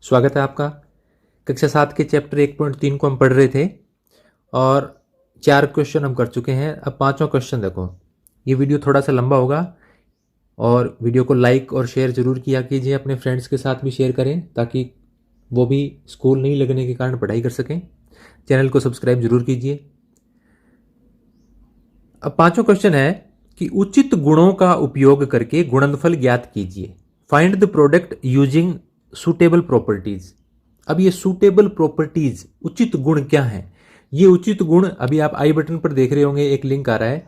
स्वागत है आपका। कक्षा 7 के चैप्टर 1.3 को हम पढ़ रहे थे और 4 क्वेश्चन हम कर चुके हैं। अब 5वां क्वेश्चन देखो। ये वीडियो थोड़ा सा लंबा होगा और वीडियो को लाइक और शेयर जरूर किया कीजिए, अपने फ्रेंड्स के साथ भी शेयर करें ताकि वो भी स्कूल नहीं लगने के कारण पढ़ाई कर सकें। चैनल को सब्सक्राइब जरूर कीजिए। अब 5वां क्वेश्चन है कि उचित गुणों का उपयोग करके गुणनफल ज्ञात कीजिए। Find the product using suitable properties. अब ये सुटेबल प्रॉपर्टीज, उचित गुण क्या है? ये उचित गुण अभी आप आई बटन पर देख रहे होंगे, एक लिंक आ रहा है,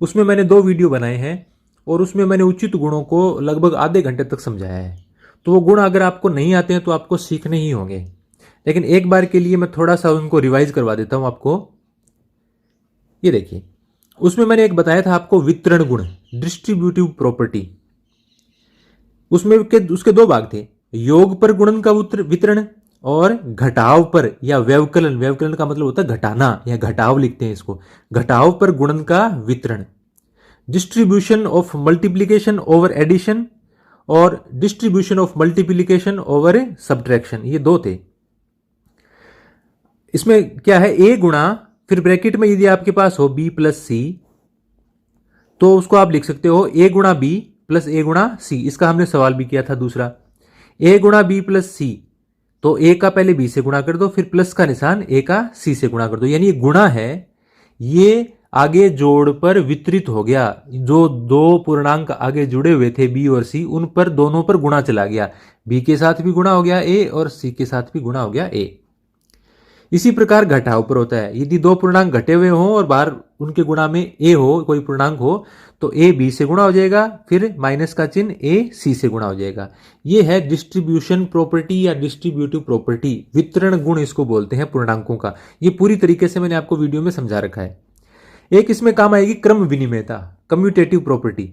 उसमें मैंने 2 वीडियो बनाए हैं और उसमें मैंने उचित गुणों को लगभग आधे घंटे तक समझाया है। तो वो गुण अगर आपको नहीं आते हैं तो आपको सीखने ही होंगे, लेकिन एक बार के लिए मैं थोड़ा सा उनको रिवाइज करवा देता हूं आपको। ये देखिए, उसमें मैंने एक बताया था आपको वितरण गुण, डिस्ट्रीब्यूटिव प्रॉपर्टी। उसमें उसके 2 भाग थे, योग पर गुणन का वितरण और घटाव पर या व्यवकलन। व्यवकलन का मतलब होता है घटाना या घटाव लिखते हैं इसको, घटाव पर गुणन का वितरण। Distribution of multiplication over addition और distribution of multiplication over subtraction, ये 2 थे। इसमें क्या है, ए गुणा, फिर ब्रैकेट में यदि आपके पास हो बी प्लस सी तो उसको आप लिख सकते हो ए गुणा बी प्लस ए गुणा सी। इसका हमने सवाल भी किया था दूसरा, ए गुणा बी प्लस सी, तो ए का पहले बी से गुणा कर दो, फिर प्लस का निशान ए का सी से गुणा कर दो। यानी ये गुणा है, ये आगे जोड़ पर वितरित हो गया। जो 2 पूर्णांक आगे जुड़े हुए थे बी और सी, उन पर दोनों पर गुणा चला गया। बी के साथ भी गुणा हो गया ए और सी के साथ भी गुणा हो गया ए। इसी प्रकार घटाव पर होता है, यदि 2 पूर्णांक घटे हुए हों और बाहर उनके गुणा में ए हो, कोई पूर्णांक हो, तो ए बी से गुणा हो जाएगा, फिर माइनस का चिन्ह ए सी से गुणा हो जाएगा। ये है डिस्ट्रीब्यूशन प्रॉपर्टी या डिस्ट्रीब्यूटिव प्रॉपर्टी, वितरण गुण इसको बोलते हैं पूर्णांकों का। ये पूरी तरीके से मैंने आपको वीडियो में समझा रखा है। एक इसमें काम आएगी क्रम विनिमयता, कम्यूटेटिव प्रॉपर्टी।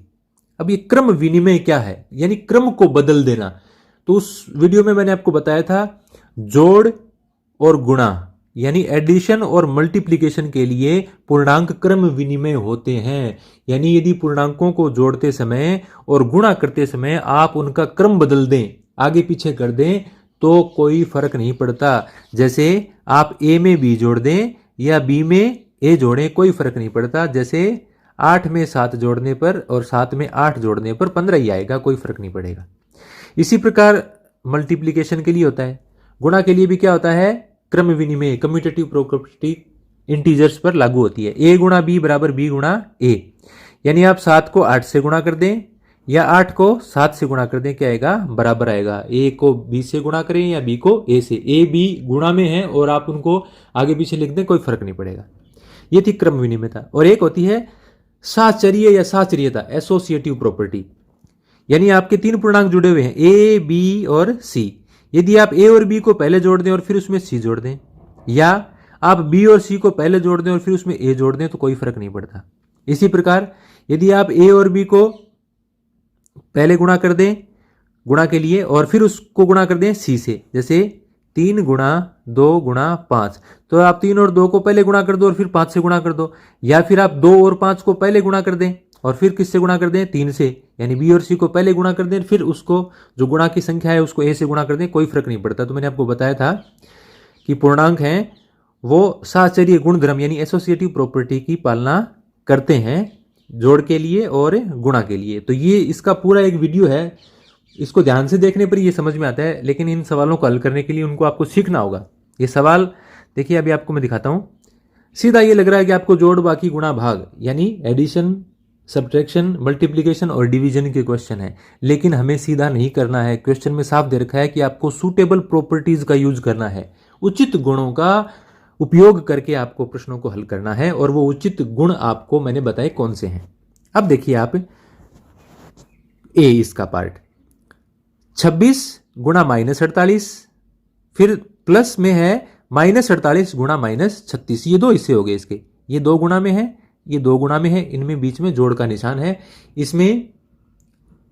अब ये क्रम विनिमय क्या है, यानी क्रम को बदल देना। तो उस वीडियो में मैंने आपको बताया था जोड़ और गुणा यानी एडिशन और मल्टीप्लिकेशन के लिए पूर्णांक क्रम विनिमय होते हैं। यानी यदि पूर्णांकों को जोड़ते समय और गुणा करते समय आप उनका क्रम बदल दें, आगे पीछे कर दें, तो कोई फर्क नहीं पड़ता। जैसे आप ए में बी जोड़ दें या बी में ए जोड़ें, कोई फर्क नहीं पड़ता। जैसे 8 में 7 जोड़ने पर और 7 में 8 जोड़ने पर 15 ही आएगा, कोई फर्क नहीं पड़ेगा। इसी प्रकार मल्टीप्लिकेशन के लिए होता है, गुणा के लिए भी क्या होता है, क्रम विनिमय, कम्यूटेटिव प्रॉपर्टी इंटीजर्स पर लागू होती है। ए गुणा बी बराबर बी गुणा ए, यानी आप 7 को 8 से गुणा कर दें या 8 को 7 से गुणा कर दें, क्या आएगा, बराबर आएगा। ए को बी से गुणा करें या बी को ए से, ए बी गुणा में है और आप उनको आगे पीछे लिख दें, कोई फर्क नहीं पड़ेगा। ये थी क्रम विनिमयता। और एक होती है साचर्य या साचर्यता, एसोसिएटिव प्रॉपर्टी। यानी आपके 3 पूर्णांक जुड़े हुए हैं ए बी और सी, यदि आप ए और बी को पहले जोड़ दें और फिर उसमें सी जोड़ दें, या आप बी और सी को पहले जोड़ दें और फिर उसमें ए जोड़ दें, तो कोई फर्क नहीं पड़ता। इसी प्रकार यदि आप ए और बी को पहले गुणा कर दें गुणा के लिए और फिर उसको गुणा कर दें सी से, जैसे 3 गुणा 2 गुणा 5, तो आप 3 और 2 को पहले गुणा कर दो और फिर 5 से गुणा कर दो, या फिर आप 2 और 5 को पहले गुणा कर दें और फिर किससे गुणा कर दें, 3 से। यानी बी और सी को पहले गुणा कर दें, फिर उसको जो गुणा की संख्या है उसको ए से गुणा कर दें, कोई फर्क नहीं पड़ता। तो मैंने आपको बताया था कि पूर्णांक हैं वो साचर्य गुणधर्म यानी एसोसिएटिव प्रॉपर्टी की पालना करते हैं, जोड़ के लिए और गुणा के लिए। तो ये इसका पूरा एक वीडियो है, इसको ध्यान से देखने पर ये समझ में आता है, लेकिन इन सवालों को हल करने के लिए उनको आपको सीखना होगा। ये सवाल देखिए, अभी आपको मैं दिखाता हूं। सीधा ये लग रहा है कि आपको जोड़ बाकी गुणा भाग यानी एडिशन, सब्ट्रैक्शन, मल्टीप्लिकेशन और डिवीजन के क्वेश्चन है, लेकिन हमें सीधा नहीं करना है। क्वेश्चन में साफ दे रखा है कि आपको सूटेबल प्रॉपर्टीज का यूज करना है, उचित गुणों का उपयोग करके आपको प्रश्नों को हल करना है, और वो उचित गुण आपको मैंने बताए कौन से हैं। अब देखिए आप ए, इसका पार्ट 26 गुणा -48, फिर प्लस में है -48 गुणा -36, ये 2 हिस्से हो गए इसके, ये 2 गुणा में है, ये 2 गुणा में है, इनमें बीच में जोड़ का निशान है। इसमें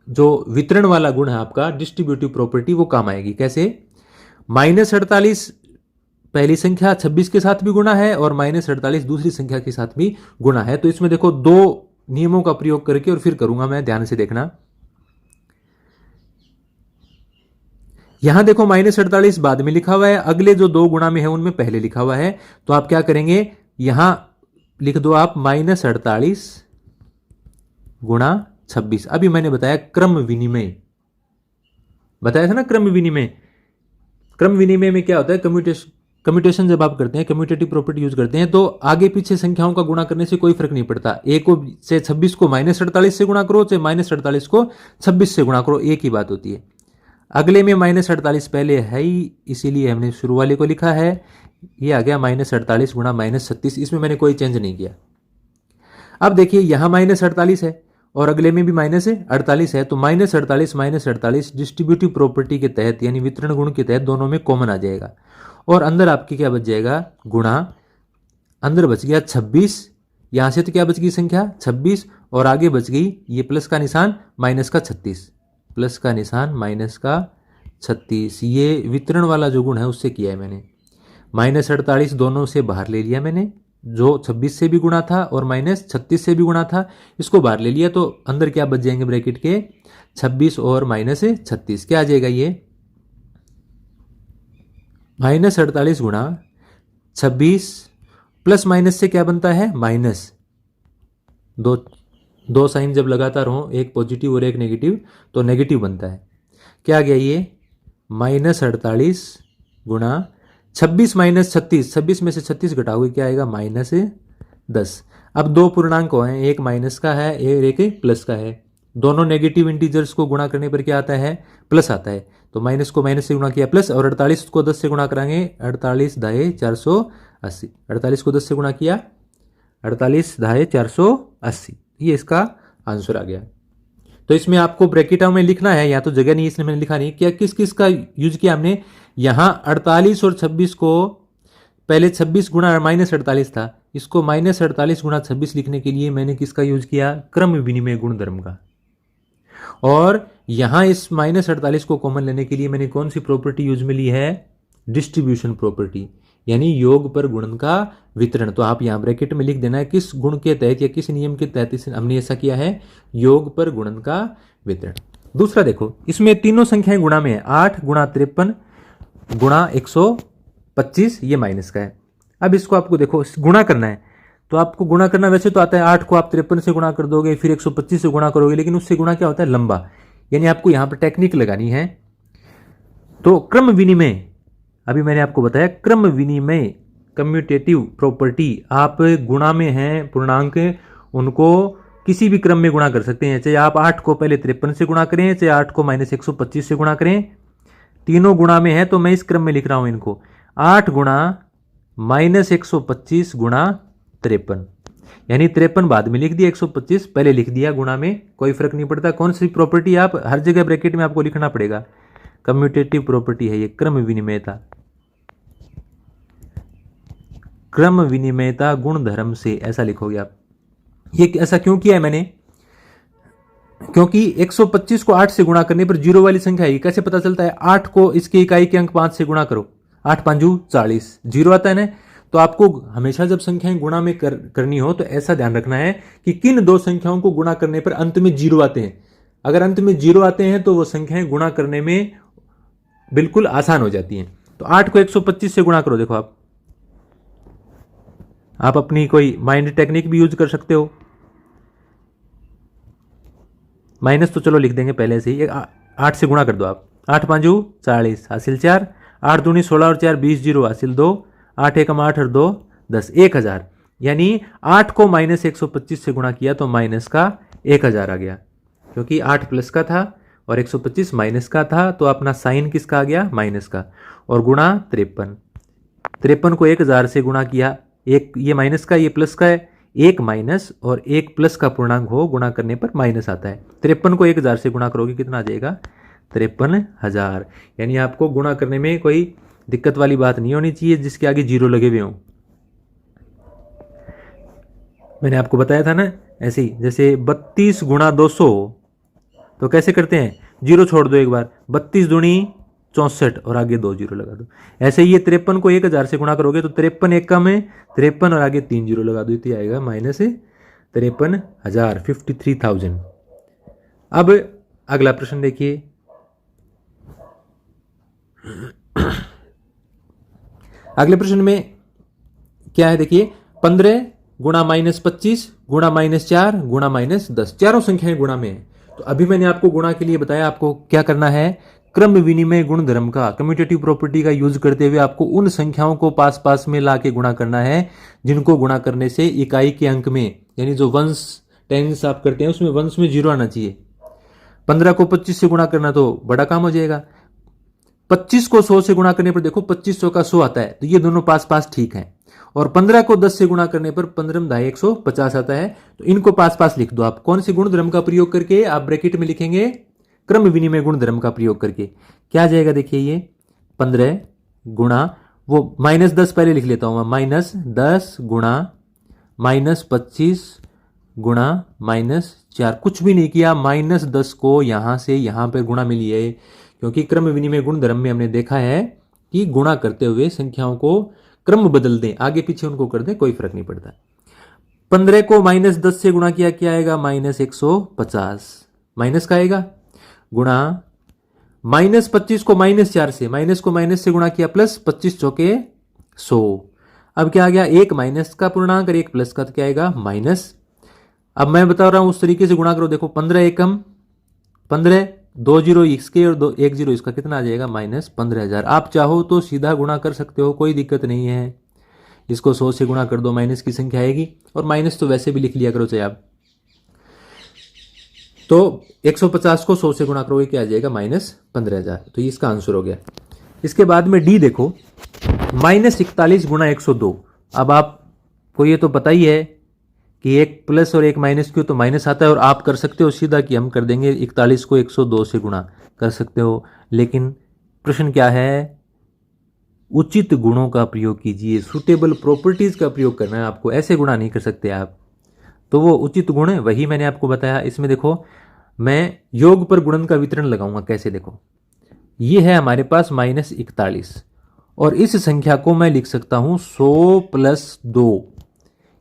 जो वितरण वाला गुण है आपका डिस्ट्रीब्यूटिव प्रॉपर्टी, वो काम आएगी। कैसे, -48 पहली संख्या 26 के साथ भी गुणा है और -48 दूसरी संख्या के साथ भी गुणा है। तो इसमें देखो 2 नियमों का प्रयोग करके और फिर करूंगा मैं, ध्यान से देखना। यहां देखो -48 बाद में लिखा हुआ है, अगले जो 2 गुणा में है उनमें पहले लिखा हुआ है। तो आप क्या करेंगे, यहां लिख दो आप -48 गुणा 26। अभी मैंने बताया क्रम विनिमय, बताया था ना क्रम विनिमय। क्रम विनिमय में क्या होता है, कम्यूटेशन जब आप करते हैं, कम्यूटेटिव प्रॉपर्टी यूज करते हैं, तो आगे पीछे संख्याओं का गुणा करने से कोई फर्क नहीं पड़ता। ए को से 26 को -48 से गुणा करो, चाहे -48 को 26 से गुणा करो, एक ही बात होती है। अगले में -48 पहले है ही, इसीलिए हमने शुरू वाले को लिखा है। ये आ गया -48 गुणा -36, इसमें मैंने कोई चेंज नहीं किया। अब देखिए यहां -48 है और अगले में भी -48 है, तो -48 डिस्ट्रीब्यूटिव प्रॉपर्टी के तहत यानी वितरण गुण के तहत दोनों में कॉमन आ जाएगा और अंदर आपकी क्या बच जाएगा, गुणा। अंदर बच गया 26, यहां से तो क्या बच गई संख्या 26 और आगे बच गई ये प्लस का निशान माइनस का 36, प्लस का निशान माइनस का 36। ये वितरण वाला जो गुण है उससे किया है मैंने। -48 दोनों से बाहर ले लिया मैंने, जो 26 से भी गुणा था और -36 से भी गुणा था, इसको बाहर ले लिया। तो अंदर क्या बच जाएंगे ब्रैकेट के 26 और -36, क्या आ जाएगा ये -48 गुणा 26 प्लस माइनस से क्या बनता है माइनस। दो साइन जब लगातार हो, एक पॉजिटिव और एक नेगेटिव, तो नेगेटिव बनता है। क्या आ गया ये -48 गुणा 26 माइनस 36, 26 में से 36 घटाओगे क्या आएगा -10। अब दो पूर्णांक हैं, एक माइनस का है एक प्लस का है। दोनों नेगेटिव इंटीजर्स को गुणा करने पर क्या आता है, प्लस आता है। तो माइनस को माइनस से गुणा किया प्लस, और 48 को 10 से गुणा कराएंगे, 48 दाए 480। 48 को 10 से गुणा किया, 48 दाए 480, ये इसका आंसर आ गया। तो इसमें आपको ब्रैकेटों में लिखना है, या तो जगह नहीं इसलिए मैंने लिखा नहीं। क्या किस किस का यूज किया हमने, यहां 48 और 26 को, पहले 26 गुणा -48 था, इसको -48 गुणा 26 लिखने के लिए मैंने किसका यूज किया, क्रम विनिमय गुणधर्म का। और यहां इस -48 को कॉमन लेने के लिए मैंने कौन सी प्रॉपर्टी यूज में ली है, डिस्ट्रीब्यूशन प्रॉपर्टी, यानी योग पर गुणन का वितरण। तो आप यहां ब्रैकेट में लिख देना है किस गुण के तहत या किस नियम के तहत हमने ऐसा किया है, योग पर गुणन का वितरण। दूसरा देखो, इसमें तीनों संख्याएं गुणा में है, 8 गुणा 53 गुणा 125, ये माइनस का है। अब इसको आपको देखो गुणा करना है, तो आपको गुणा करना वैसे तो आता है, 8 को आप 53 से गुणा कर दोगे, फिर 125 से गुणा करोगे, लेकिन उससे गुणा क्या होता है, लंबा, यानी आपको यहां पर टेक्निक लगानी है। तो क्रम विनिमय, अभी मैंने आपको बताया क्रम विनिमय कम्यूटेटिव प्रॉपर्टी, आप गुणा में हैं पूर्णांक, उनको किसी भी क्रम में गुणा कर सकते हैं। चाहे आप 8 को पहले 53 से गुणा करें, चाहे 8 को -125 से गुणा करें, तीनों गुणा में है, तो मैं इस क्रम में लिख रहा हूं इनको। 8 गुणा -125 गुणा 53, यानी 53 बाद में लिख दिया, 125 पहले लिख दिया, गुणा में कोई फर्क नहीं पड़ता। कौन सी प्रॉपर्टी, आप हर जगह ब्रैकेट में आपको लिखना पड़ेगा, कम्यूटेटिव प्रॉपर्टी है ये, क्रम विनिमयता, क्रम विनिमयता गुणधर्म से, ऐसा लिखोगे आप। ये ऐसा क्यों किया है मैंने, क्योंकि 125 को 8 से गुणा करने पर जीरो वाली संख्या है, कैसे पता चलता है, 8 को इसके इकाई के अंक 5 से गुणा करो, 8 5 40, जीरो आता है ना। तो आपको हमेशा जब संख्याएं गुणा में करनी हो तो ऐसा ध्यान रखना है कि किन दो संख्याओं को गुणा करने पर अंत में जीरो आते हैं। अगर अंत में जीरो आते हैं तो वो संख्याएं गुणा करने में बिल्कुल आसान हो जाती हैं। तो 8 को 125 से गुणा करो, देखो आप अपनी कोई माइंड टेक्निक भी यूज कर सकते हो। माइनस तो चलो लिख देंगे पहले से ही, 8 से गुणा कर दो आप, 8 5 40 हासिल 4, 8 दूनी 16 और 4 20 जीरो हासिल 2, 8 1 8 और 2 10, 1000। यानी 8 को -125 से गुणा किया तो माइनस का 1000 आ गया, क्योंकि 8 प्लस का था और 125 माइनस का था, तो अपना साइन किसका आ गया, माइनस का। और गुणा 53 को 1000 से गुणा किया, एक ये माइनस का ये प्लस का है, एक माइनस और एक प्लस का पूर्णांक हो, गुणा करने पर माइनस आता है। 53 को 1000 से गुणा करोगे कितना आ जाएगा, 53,000। यानी आपको गुणा करने में कोई दिक्कत वाली बात नहीं होनी चाहिए जिसके आगे जीरो लगे हुए हों। मैंने आपको बताया था ना, ऐसे ही जैसे 32 गुणा 200, तो कैसे करते हैं, जीरो छोड़ दो एक बार, 32 दूनी 64 और आगे 2 जीरो लगा दो। ऐसे ही ये 53 को 1000 से गुणा करोगे तो 53 एक कम है, 53 और आगे 3 जीरो लगा दो, तो आएगा -53,000, 53,000। अब अगला प्रश्न देखिए, अगले प्रश्न में क्या है देखिए, 15 गुणा -25 गुणा -4 गुणा -10, चारों संख्याएं गुणा में है। तो अभी मैंने आपको गुणा के लिए बताया, आपको क्या करना है, क्रम विनिमय गुणधर्म का, कम्यूटेटिव प्रॉपर्टी का यूज करते हुए आपको उन संख्याओं को पास पास में ला के गुणा करना है जिनको गुणा करने से इकाई के अंक में, यानी जो वंश टेंस आप करते हैं उसमें वंश में 0 आना चाहिए। 15 को 25 से गुणा करना तो बड़ा काम हो जाएगा। 25 को 100 से गुणा करने पर देखो 25 100 का 100 आता है, तो ये दोनों पास पास ठीक हैं। और 15 को 10 से गुणा करने पर 15 ढाई 150 आता है, तो इनको पास पास लिख दो आप। कौन से गुणधर्म का प्रयोग करके? आप ब्रैकेट में लिखेंगे क्रम विनिमय गुणधर्म का प्रयोग करके। क्या आ जाएगा देखिए, ये 15 गुणा, वो -10 पहले लिख लेता हूं मैं, -10 गुणा -25 गुणा -4, कुछ भी नहीं किया, -10 को यहां से यहां पर गुणा में लिए, क्योंकि क्रम विनिमय गुणधर्म में हमने देखा है कि गुणा करते हुए संख्याओं को क्रम बदल दें, आगे पीछे उनको कर दें, कोई फर्क नहीं पड़ता। 15 को -10 से गुणा किया, क्या आएगा, -150, माइनस का आएगा, गुणा -25 को -4 से, माइनस को माइनस से गुणा किया, प्लस 25 चौके 100। अब क्या आ गया, एक माइनस का पूर्णांक और एक प्लस का, तो क्या आएगा, माइनस। अब मैं बता रहा हूं उस तरीके से गुणा करो, देखो 15 एकम 15, 2 जीरो इसके और 1 जीरो इसका, कितना आ जाएगा, -15,000। आप चाहो तो सीधा गुणा कर सकते हो, कोई दिक्कत नहीं है। इसको 100 से गुणा कर दो, माइनस की संख्या आएगी, और माइनस तो वैसे भी लिख लिया करो चाहे आप। तो 150 को 100 से गुणा करोगे, क्या आ जाएगा, -15,000। तो ये इसका आंसर हो गया। इसके बाद में डी देखो, -41 गुणा 102। अब आपको ये तो पता ही है कि एक प्लस और एक माइनस क्यों, तो माइनस आता है, और आप कर सकते हो सीधा कि हम कर देंगे 41 को 102 से गुणा कर सकते हो, लेकिन प्रश्न क्या है, उचित गुणों का प्रयोग कीजिए, सुटेबल प्रॉपर्टीज का प्रयोग करना है आपको, ऐसे गुणा नहीं कर सकते आप। तो वो उचित गुण है, वही मैंने आपको बताया। इसमें देखो, मैं योग पर गुणन का वितरण लगाऊंगा, कैसे, देखो ये है हमारे पास -41, और इस संख्या को मैं लिख सकता हूं 100 + 2।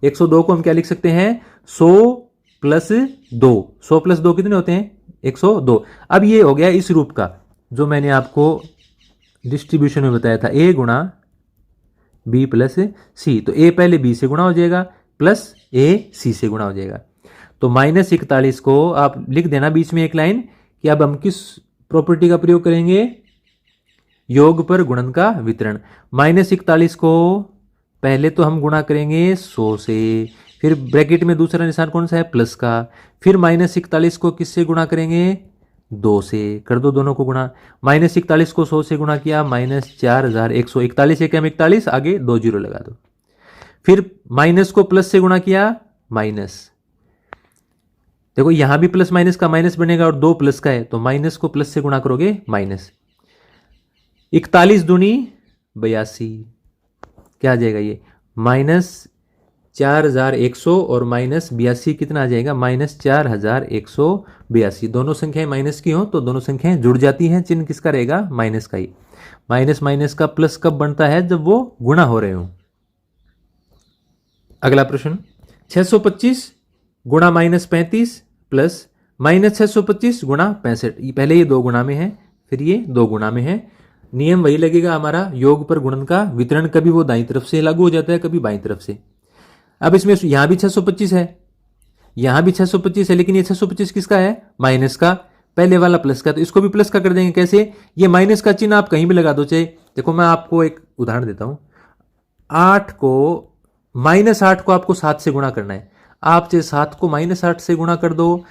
102 को हम क्या लिख सकते हैं, 100 + 2। 100 + 2 कितने होते हैं, 102। अब ये हो गया इस रूप का, जो मैंने आपको डिस्ट्रीब्यूशन में बताया था, a गुणा b + c। तो a पहले b से गुणा हो जाएगा, प्लस a c से गुणा हो जाएगा। तो -41 को आप लिख देना बीच में एक लाइन कि अब हम किस प्रॉपर्टी का प्रयोग करेंगे, योग पर गुणन का वितरण। -41 को पहले तो हम गुणा करेंगे 100 से, फिर ब्रैकेट में दूसरा निशान कौन सा है, प्लस का, फिर -41 को किससे गुणा करेंगे, 2 से, कर दो दोनों को गुणा। -41 को 100 से गुणा किया, -4141, एक 41, आगे 2 जीरो लगा दो। फिर माइनस को प्लस से गुणा किया, माइनस, देखो यहां भी प्लस माइनस का माइनस बनेगा, और 2 प्लस का है, तो माइनस को प्लस से गुणा करोगे, माइनस। 41 दूनी 82, क्या आ जाएगा ये, -4100, और -82 कितना आ जाएगा, -4182। दोनों संख्याएं माइनस की हो तो दोनों संख्याएं जुड़ जाती हैं, चिन्ह किसका रहेगा, माइनस का ही। माइनस माइनस का प्लस कब बनता है, जब वो गुणा हो रहे हो। अगला प्रश्न, 625 गुणा -35 प्लस -625 गुणा 65। पहले ये 2 गुणा में है, फिर ये 2 गुणा में है। नियम वही लगेगा हमारा, योग पर गुणन का वितरण कभी वो दाईं तरफ से लागू हो जाता है, कभी बाईं तरफ से। अब इसमें यहां भी 625 है, यहां भी 625 है, लेकिन ये 625 किसका है, माइनस का, पहले वाला प्लस का, तो इसको भी प्लस का कर देंगे। कैसे, ये माइनस का चिन्ह आप कहीं भी लगा दो, चाहे देखो मैं आपको एक उदाहरण देता हूं, 8 को -8 को आपको 7 से गुणा करना है, आप चाहे 7 को -8 से गुणा कर दो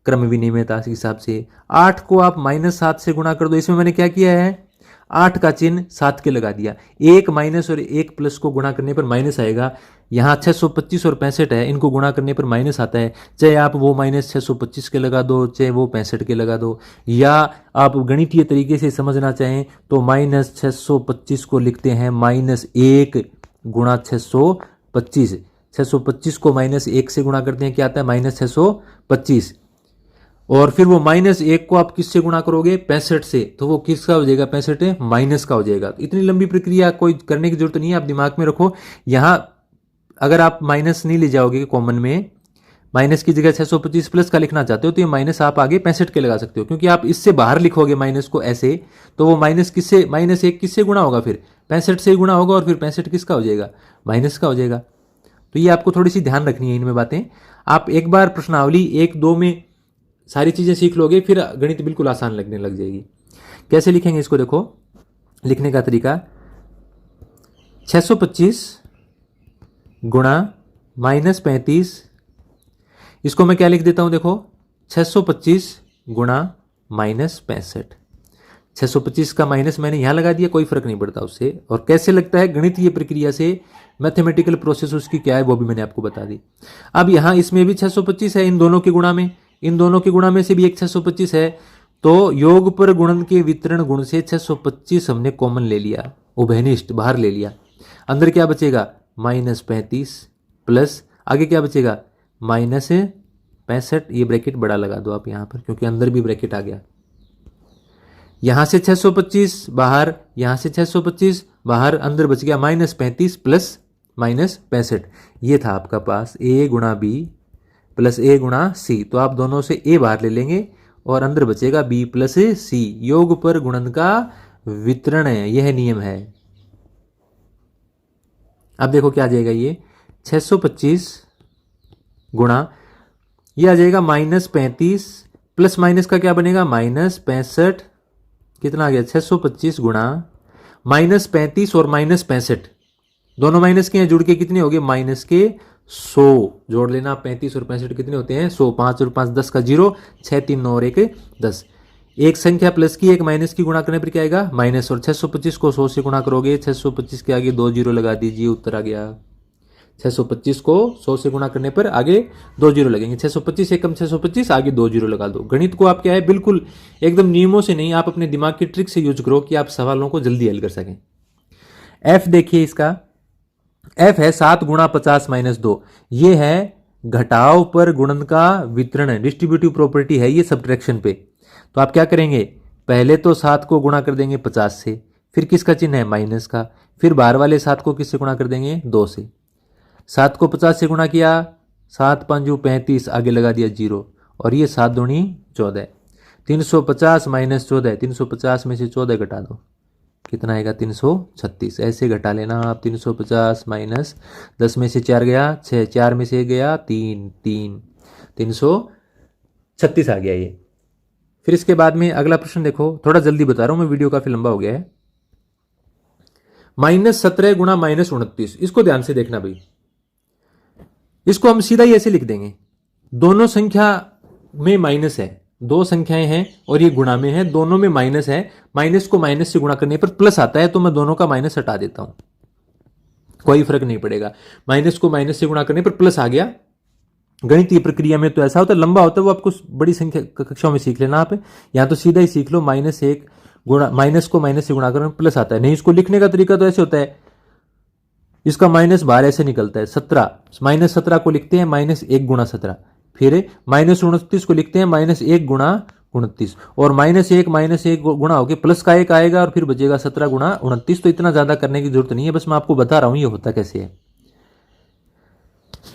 क्रम विनिमयता के हिसाब से, 8 को आप -7 से गुणा कर दो। इसमें मैंने क्या किया है, 8 का चिन्ह 7 के लगा दिया, एक माइनस और एक प्लस को गुणा करने पर माइनस आएगा। यहाँ 625 और 65 है, इनको गुणा करने पर माइनस आता है, चाहे आप वो -625 के लगा दो, चाहे वो 65 के लगा दो, या आप गणितीय तरीके से समझना चाहें तो -625 को लिखते हैं -1 गुणा 625। 625 को -1 से गुणा करते हैं, क्या आता है, -625। और फिर वो -1 को आप किससे गुणा करोगे, 65 से, तो वो किसका हो जाएगा, 65 माइनस का हो जाएगा। तो इतनी लंबी प्रक्रिया कोई करने की जरूरत नहीं है, आप दिमाग में रखो। यहां अगर आप माइनस नहीं ले जाओगे कॉमन में, माइनस की जगह 625 प्लस का लिखना चाहते हो तो ये माइनस आप आगे 65 के लगा सकते हो, क्योंकि आप इससे बाहर लिखोगे माइनस को ऐसे तो वो माइनस किससे, माइनस 1 किससे गुणा होगा, फिर 65 से ही गुणा होगा और फिर 65 किसका हो जाएगा, माइनस का हो जाएगा। तो ये आपको थोड़ी सी ध्यान रखनी है इनमें बातें। आप एक बार प्रश्नावली 1-2 में सारी चीज़ें सीख लोगे फिर गणित बिल्कुल आसान लगने लग जाएगी। कैसे लिखेंगे इसको, देखो लिखने का तरीका, 625 गुणा -35, इसको मैं क्या लिख देता हूं, देखो 625 गुणा -65। 625 का माइनस मैंने यहां लगा दिया, कोई फर्क नहीं पड़ता उससे। और कैसे लगता है गणितीय प्रक्रिया से, मैथमेटिकल प्रोसेस उसकी क्या है वो भी मैंने आपको बता दी। अब यहां इसमें भी 625 है, इन दोनों के गुणा में, इन दोनों के गुणा में से भी एक 625 है, तो योग पर गुणन के वितरण गुण से 625 हमने कॉमन ले लिया, उभयनिष्ठ बाहर ले लिया। अंदर क्या बचेगा, -35 प्लस आगे क्या बचेगा, -65। ये ब्रैकेट बड़ा लगा दो आप यहां पर, क्योंकि अंदर भी ब्रैकेट आ गया। यहां से 625 बाहर, यहां से 625 बाहर, अंदर बच गया -35 प्लस -65। ये था आपका पास a गुणा b प्लस a गुणा c। तो आप दोनों से a बाहर ले लेंगे और अंदर बचेगा b प्लस c। योग पर गुणन का वितरण है, यह नियम है। अब देखो क्या आ जाएगा, ये 625 गुणा, ये आ जाएगा -35 प्लस माइनस का क्या बनेगा, -65। कितना आ गया, 625 गुणा -35 और -65, दोनों माइनस के हैं, जुड़ के कितने हो गए, माइनस के 100। जोड़ लेना, 35 और 65 कितने होते हैं, 100। 5 और 5 10 का 0, 6 3 9 और 1 10। एक संख्या प्लस की एक माइनस की गुणा करने पर क्या आएगा, माइनस। और 625 को 100 से गुणा करोगे, 625 के आगे 2 जीरो लगा दीजिए, उत्तर आ गया। 625 को 100 से गुणा करने पर आगे 2 जीरो लगेंगे, 625 एकम 625, आगे 2 जीरो लगा दो। गणित को आप क्या है, बिल्कुल एकदम नियमों से नहीं, आप अपने दिमाग की ट्रिक से यूज करो कि आप सवालों को जल्दी हल कर सकें। एफ देखिए इसका, एफ है 7 गुणा 50 - 2। ये है घटाव पर गुणन का वितरण है, डिस्ट्रीब्यूटिव प्रॉपर्टी है ये सब्ट्रैक्शन पे। तो आप क्या करेंगे, पहले तो 7 को गुणा कर देंगे 50 से, फिर किसका चिन्ह है, माइनस का, फिर बाहर वाले 7 को किससे गुणा कर देंगे, 2 से। 7 को 50 से गुणा किया, 7 5 35, आगे लगा दिया 0, और ये 7 दूनी 14। 350 - 14, 350 में से 14 घटा दो, कितना आएगा, 336। ऐसे घटा लेना आप, 350 माइनस 10 में से 4 गया 6, 4 में से 1 गया 3, 336 आ गया ये। फिर इसके बाद में अगला प्रश्न देखो, थोड़ा जल्दी बता रहा हूं मैं, वीडियो काफी लंबा हो गया है। -17 गुणा -29, इसको ध्यान से देखना भाई। इसको हम सीधा ही ऐसे लिख देंगे, दोनों संख्या में माइनस है, दो संख्याएं हैं और ये गुणा में है, दोनों में माइनस है, माइनस को माइनस से गुणा करने पर प्लस आता है, तो मैं दोनों का माइनस हटा देता हूं, कोई फर्क नहीं पड़ेगा। माइनस को माइनस से गुणा करने पर प्लस आ गया। गणितीय प्रक्रिया में तो ऐसा होता है, लंबा होता है वो, आपको बड़ी संख्या कक्षाओं में सीख लेना आप। यहां तो सीधा ही सीख लो, -1 गुणा, माइनस को माइनस से गुणा करने प्लस आता है। नहीं, इसको लिखने का तरीका तो ऐसे होता है, इसका माइनस बाहर ऐसे निकलता है, 17 -17 को लिखते हैं -1 गुणा 17, फिर -29 को लिखते हैं -1 गुणा 29, और -1 गुणा होकर प्लस का 1 आएगा और फिर बचेगा 17 गुणा 29। तो इतना ज्यादा करने की जरूरत नहीं है, बस मैं आपको बता रहा हूं ये होता कैसे है।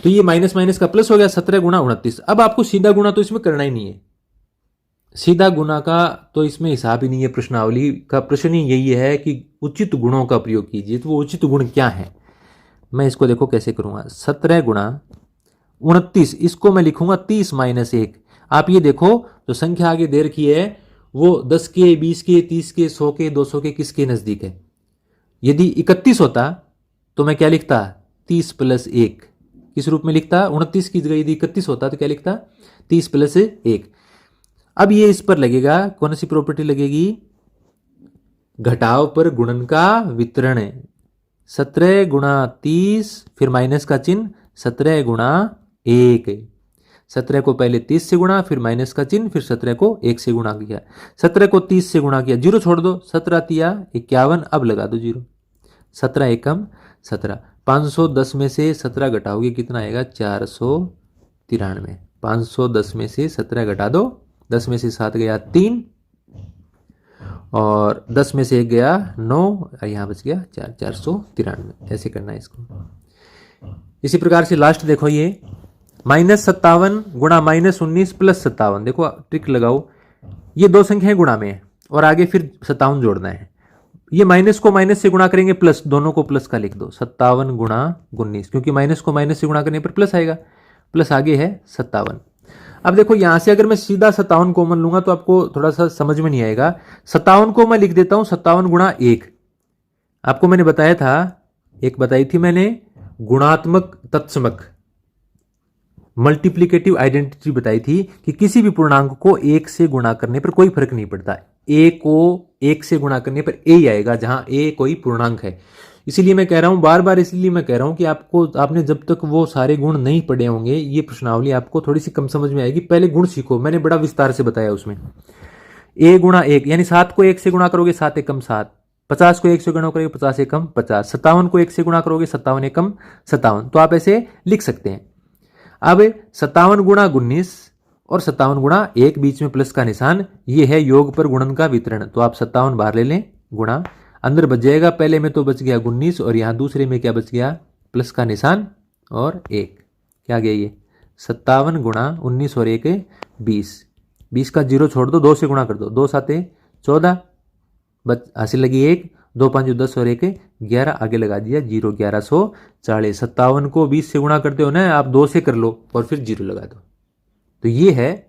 तो ये माइनस माइनस का प्लस हो गया, 17 गुणा 29। अब आपको सीधा गुणा तो इसमें करना ही नहीं है, सीधा गुणा का तो इसमें हिसाब ही नहीं है। प्रश्नावली का प्रश्न ही यही है कि उचित गुणों का प्रयोग कीजिए। तो वो उचित गुण क्या है, मैं इसको देखो कैसे करूंगा। 17 गुणा 29, इसको मैं लिखूंगा 30 - 1। आप ये देखो जो संख्या आगे दे रखी है वो 10 के, 20 के, 30 के, 100 के, 200 के किसके नजदीक है। यदि 31 होता तो मैं क्या लिखता, 30 + 1, किस रूप में लिखता, 29 की जगह यदि 31 होता तो क्या लिखता, 30 + 1। अब ये इस पर लगेगा, कौन सी प्रॉपर्टी लगेगी, घटाव पर गुणन का वितरण है। 17 गुणा 30, फिर माइनस का चिन्ह, 17 गुणा 1। 17 को पहले 30 से गुणा, फिर माइनस का चिन्ह, फिर 17 को 1 से गुणा किया, 17 को 30 से गुणा किया, 0 छोड़ दो, 17 तिया 51, अब लगा दो 0, 17 एकम 17। 510 में से 17 घटाओगे कितना आएगा, 493। 510 में से 17 घटा दो, 10 में से 7 गया 3, और 10 में से 1 गया 9, और यहां बच गया 4, 493। ऐसे करना है इसको। इसी प्रकार से लास्ट देखो, ये -57 गुणा -19 प्लस 57। देखो ट्रिक लगाओ, ये दो संख्याएं गुणा में है और आगे फिर 57 जोड़ना है। ये माइनस को माइनस से गुणा करेंगे प्लस, दोनों को प्लस का लिख दो, 57 गुणा 19, क्योंकि माइनस को माइनस से गुणा करने पर प्लस आएगा, प्लस आगे है 57। अब देखो यहां से अगर मैं सीधा 57 कॉमन लूंगा तो आपको थोड़ा सा समझ में नहीं आएगा। 57 को मैं लिख देता हूं 57 गुणा 1। आपको मैंने बताया था, एक बताई थी मैंने, गुणात्मक तत्समक मल्टीप्लिकेटिव आइडेंटिटी बताई थी कि किसी भी पूर्णांक को 1 से गुणा करने पर कोई फर्क नहीं पड़ता। ए को 1 से गुणा करने पर ए ही आएगा, जहां ए कोई पूर्णांक है। इसीलिए मैं कह रहा हूं बार बार, इसलिए मैं कह रहा हूं कि आपने जब तक वो सारे गुण नहीं पढ़े होंगे, ये प्रश्नावली आपको थोड़ी सी कम समझ में आएगी। पहले गुण सीखो, मैंने बड़ा विस्तार से बताया उसमें। ए गुणा 1 यानी 7 को 1 से गुणा करोगे 7 एकम 7, 50 को 1 से गुणा करोगे 50 एकम 50, 57 को 1 से गुणा करोगे 57 एकम 57। तो आप ऐसे लिख सकते हैं। अब 57 गुणा 19 और 57 गुणा 1, बीच में प्लस का निशान, ये है योग पर गुणन का वितरण। तो आप 57 बाहर ले लें, गुणा अंदर बच जाएगा। पहले में तो बच गया 19 और यहां दूसरे में क्या बच गया, प्लस का निशान और 1, क्या गया ये 57 गुणा 19 और 1 20, 20 का 0 छोड़ दो, 2 से गुणा कर दो, 2 7 14, हासिल लगी 1, 2 5 10 और 1 11, आगे लगा दिया 0, 1140। 57 को 20 से गुणा करते हो ना आप, 2 से कर लो और फिर 0 लगा दो। तो ये है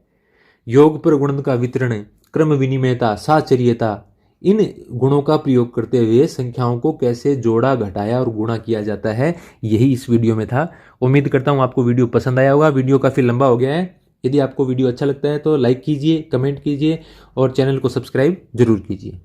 योग पर गुणन का वितरण, क्रम विनिमयता, साचर्यता। इन गुणों का प्रयोग करते हुए संख्याओं को कैसे जोड़ा, घटाया और गुणा किया जाता है, यही इस वीडियो में था। उम्मीद करता हूं आपको वीडियो पसंद आया होगा। वीडियो काफी लंबा हो गया है। यदि आपको वीडियो अच्छा लगता है तो लाइक कीजिए, कमेंट कीजिए और चैनल को सब्सक्राइब जरूर कीजिए।